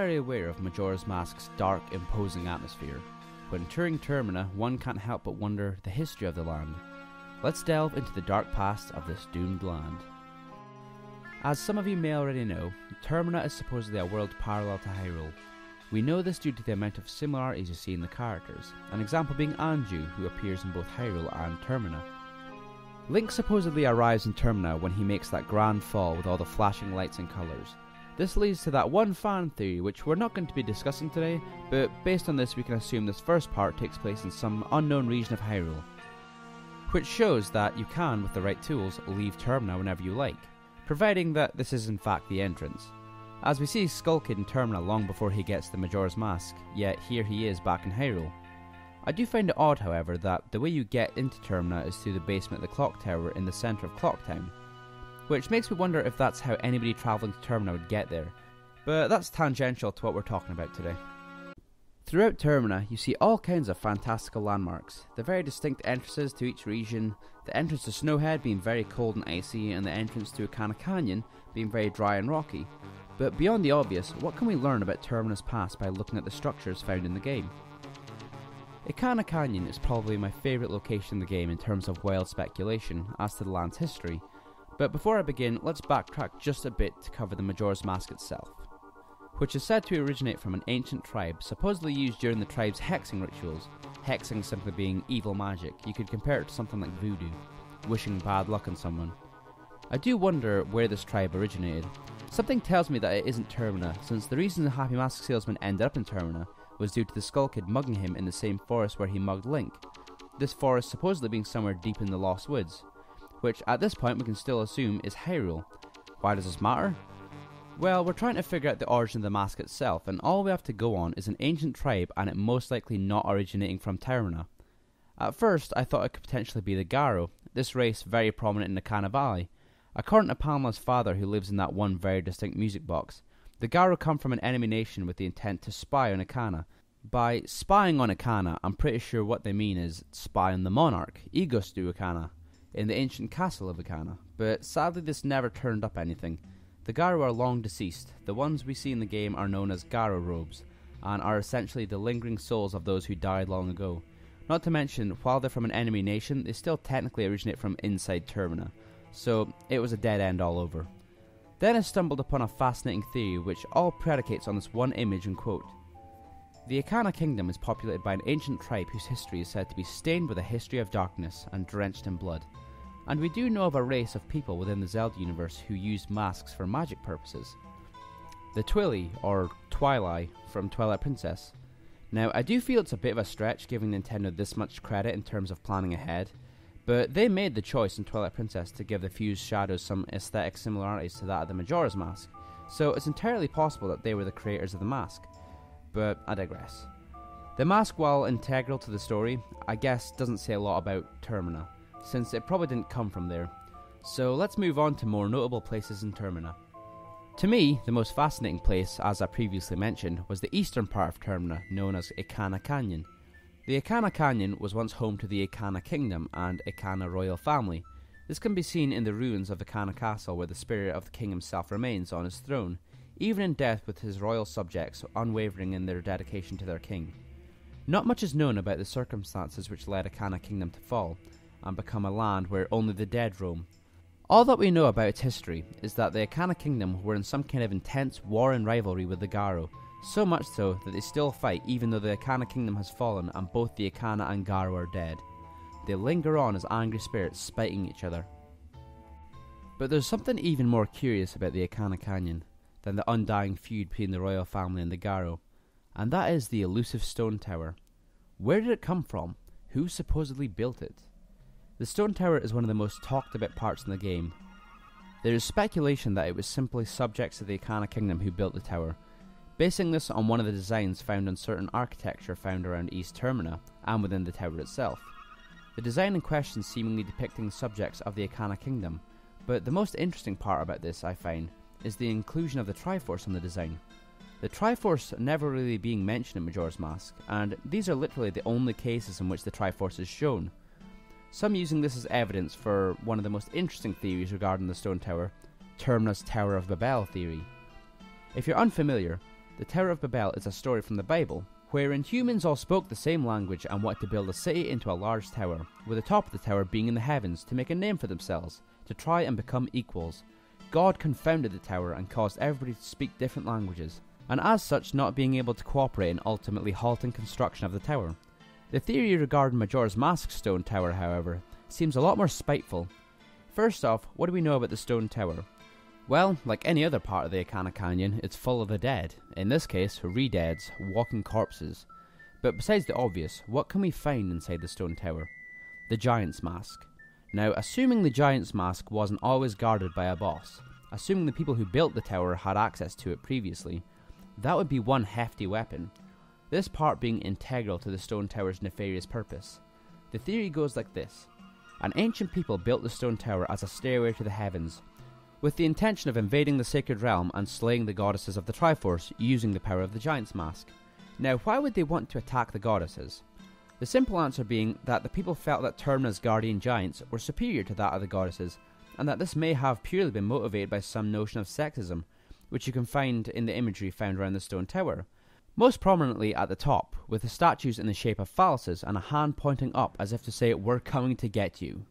very aware of Majora's Mask's dark, imposing atmosphere. When touring Termina, one can't help but wonder the history of the land. Let's delve into the dark past of this doomed land. As some of you may already know, Termina is supposedly a world parallel to Hyrule. We know this due to the amount of similarities you see in the characters, an example being Anju, who appears in both Hyrule and Termina. Link supposedly arrives in Termina when he makes that grand fall with all the flashing lights and colours. This leads to that one fan theory which we're not going to be discussing today, but based on this we can assume this first part takes place in some unknown region of Hyrule, which shows that you can, with the right tools, leave Termina whenever you like, providing that this is in fact the entrance. As we see Skull Kid in Termina long before he gets the Majora's Mask, yet here he is back in Hyrule. I do find it odd, however, that the way you get into Termina is through the basement of the clock tower in the centre of Clock Town, which makes me wonder if that's how anybody travelling to Termina would get there, but that's tangential to what we're talking about today. Throughout Termina, you see all kinds of fantastical landmarks, the very distinct entrances to each region, the entrance to Snowhead being very cold and icy, and the entrance to Ikana Canyon being very dry and rocky. But beyond the obvious, what can we learn about Termina's past by looking at the structures found in the game? Ikana Canyon is probably my favourite location in the game in terms of wild speculation as to the land's history, but before I begin, let's backtrack just a bit to cover the Majora's Mask itself, which is said to originate from an ancient tribe supposedly used during the tribe's hexing rituals, hexing simply being evil magic. You could compare it to something like voodoo, wishing bad luck on someone. I do wonder where this tribe originated. Something tells me that it isn't Termina, since the reason the Happy Mask salesman ended up in Termina was due to the Skull Kid mugging him in the same forest where he mugged Link, this forest supposedly being somewhere deep in the Lost Woods, which at this point we can still assume is Hyrule. Why does this matter? Well, we're trying to figure out the origin of the mask itself, and all we have to go on is an ancient tribe and it most likely not originating from Termina. At first I thought it could potentially be the Garo, this race very prominent in the Ikana Valley. According to Pamela's father, who lives in that one very distinct music box, the Garo come from an enemy nation with the intent to spy on Ikana. By spying on Ikana, I'm pretty sure what they mean is spy on the monarch, Egostu Ikana, in the ancient castle of Ikana, but sadly this never turned up anything. The Garo are long deceased. The ones we see in the game are known as Garo robes, and are essentially the lingering souls of those who died long ago. Not to mention, while they're from an enemy nation, they still technically originate from inside Termina, so it was a dead end all over. Then I stumbled upon a fascinating theory which all predicates on this one image and quote. The Ikana kingdom is populated by an ancient tribe whose history is said to be stained with a history of darkness and drenched in blood. And we do know of a race of people within the Zelda universe who use masks for magic purposes. The Twili, or Twili, from Twilight Princess. Now I do feel it's a bit of a stretch giving Nintendo this much credit in terms of planning ahead, but they made the choice in Twilight Princess to give the fused shadows some aesthetic similarities to that of the Majora's Mask, so it's entirely possible that they were the creators of the mask. But I digress. The mask, while integral to the story, I guess doesn't say a lot about Termina, since it probably didn't come from there. So let's move on to more notable places in Termina. To me, the most fascinating place, as I previously mentioned, was the eastern part of Termina, known as Ikana Canyon. The Ikana Canyon was once home to the Ikana Kingdom and Ikana royal family. This can be seen in the ruins of Ikana Castle, where the spirit of the king himself remains on his throne, even in death, with his royal subjects unwavering in their dedication to their king. Not much is known about the circumstances which led Ikana Kingdom to fall and become a land where only the dead roam. All that we know about its history is that the Ikana Kingdom were in some kind of intense war and rivalry with the Garo, so much so that they still fight even though the Ikana Kingdom has fallen and both the Ikana and Garo are dead. They linger on as angry spirits spiting each other. But there's something even more curious about the Ikana Canyon than the undying feud between the royal family and the Garo, and that is the elusive stone tower. Where did it come from? Who supposedly built it? The stone tower is one of the most talked about parts in the game. There is speculation that it was simply subjects of the Ikana Kingdom who built the tower, basing this on one of the designs found on certain architecture found around East Termina and within the tower itself. The design in question seemingly depicting subjects of the Ikana Kingdom, but the most interesting part about this, I find, is the inclusion of the Triforce in the design. The Triforce never really being mentioned in Majora's Mask, and these are literally the only cases in which the Triforce is shown. Some using this as evidence for one of the most interesting theories regarding the stone tower, Termina's Tower of Babel theory. If you're unfamiliar, The Tower of Babel is a story from the Bible, wherein humans all spoke the same language and wanted to build a city into a large tower, with the top of the tower being in the heavens to make a name for themselves, to try and become equals. God confounded the tower and caused everybody to speak different languages, and as such not being able to cooperate in ultimately halting construction of the tower. The theory regarding Majora's Mask stone tower, however, seems a lot more spiteful. First off, what do we know about the stone tower? Well, like any other part of the Ikana Canyon, it's full of the dead, in this case, re-deads, walking corpses. But besides the obvious, what can we find inside the stone tower? The Giant's Mask. Now, assuming the Giant's Mask wasn't always guarded by a boss, assuming the people who built the tower had access to it previously, that would be one hefty weapon. This part being integral to the stone tower's nefarious purpose. The theory goes like this. An ancient people built the stone tower as a stairway to the heavens, with the intention of invading the sacred realm and slaying the goddesses of the Triforce using the power of the Giant's Mask. Now, why would they want to attack the goddesses? The simple answer being that the people felt that Termina's guardian giants were superior to that of the goddesses, and that this may have purely been motivated by some notion of sexism, which you can find in the imagery found around the stone tower. Most prominently at the top, with the statues in the shape of phalluses and a hand pointing up as if to say, "We're coming to get you."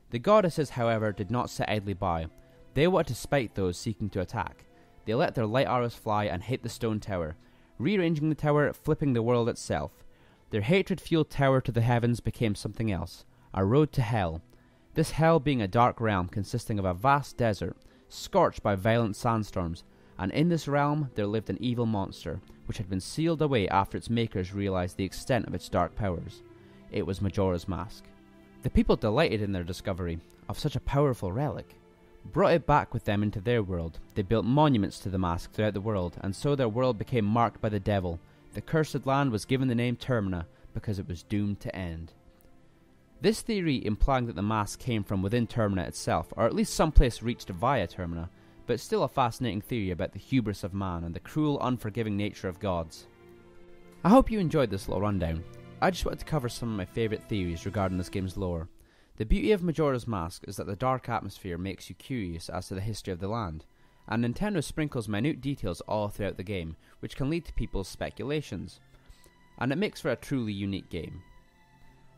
The goddesses, however, did not sit idly by. They wanted to spite those seeking to attack. They let their light arrows fly and hit the stone tower, rearranging the tower, flipping the world itself. Their hatred-fueled tower to the heavens became something else, a road to hell. This hell being a dark realm consisting of a vast desert, scorched by violent sandstorms, and in this realm there lived an evil monster, which had been sealed away after its makers realized the extent of its dark powers. It was Majora's Mask. The people delighted in their discovery of such a powerful relic, brought it back with them into their world. They built monuments to the mask throughout the world, and so their world became marked by the devil. The cursed land was given the name Termina because it was doomed to end. This theory implying that the mask came from within Termina itself, or at least someplace reached via Termina, but still a fascinating theory about the hubris of man and the cruel, unforgiving nature of gods. I hope you enjoyed this little rundown. I just wanted to cover some of my favourite theories regarding this game's lore. The beauty of Majora's Mask is that the dark atmosphere makes you curious as to the history of the land, and Nintendo sprinkles minute details all throughout the game, which can lead to people's speculations, and it makes for a truly unique game.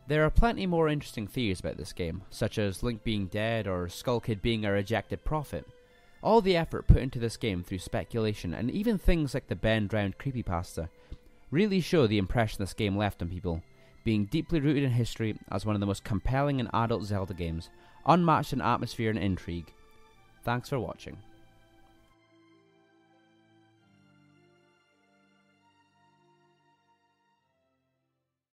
There are plenty more interesting theories about this game, such as Link being dead or Skull Kid being a rejected prophet. All the effort put into this game through speculation, and even things like the Ben drowned creepypasta, really show the impression this game left on people, being deeply rooted in history as one of the most compelling and adult Zelda games, unmatched in atmosphere and intrigue. Thanks for watching.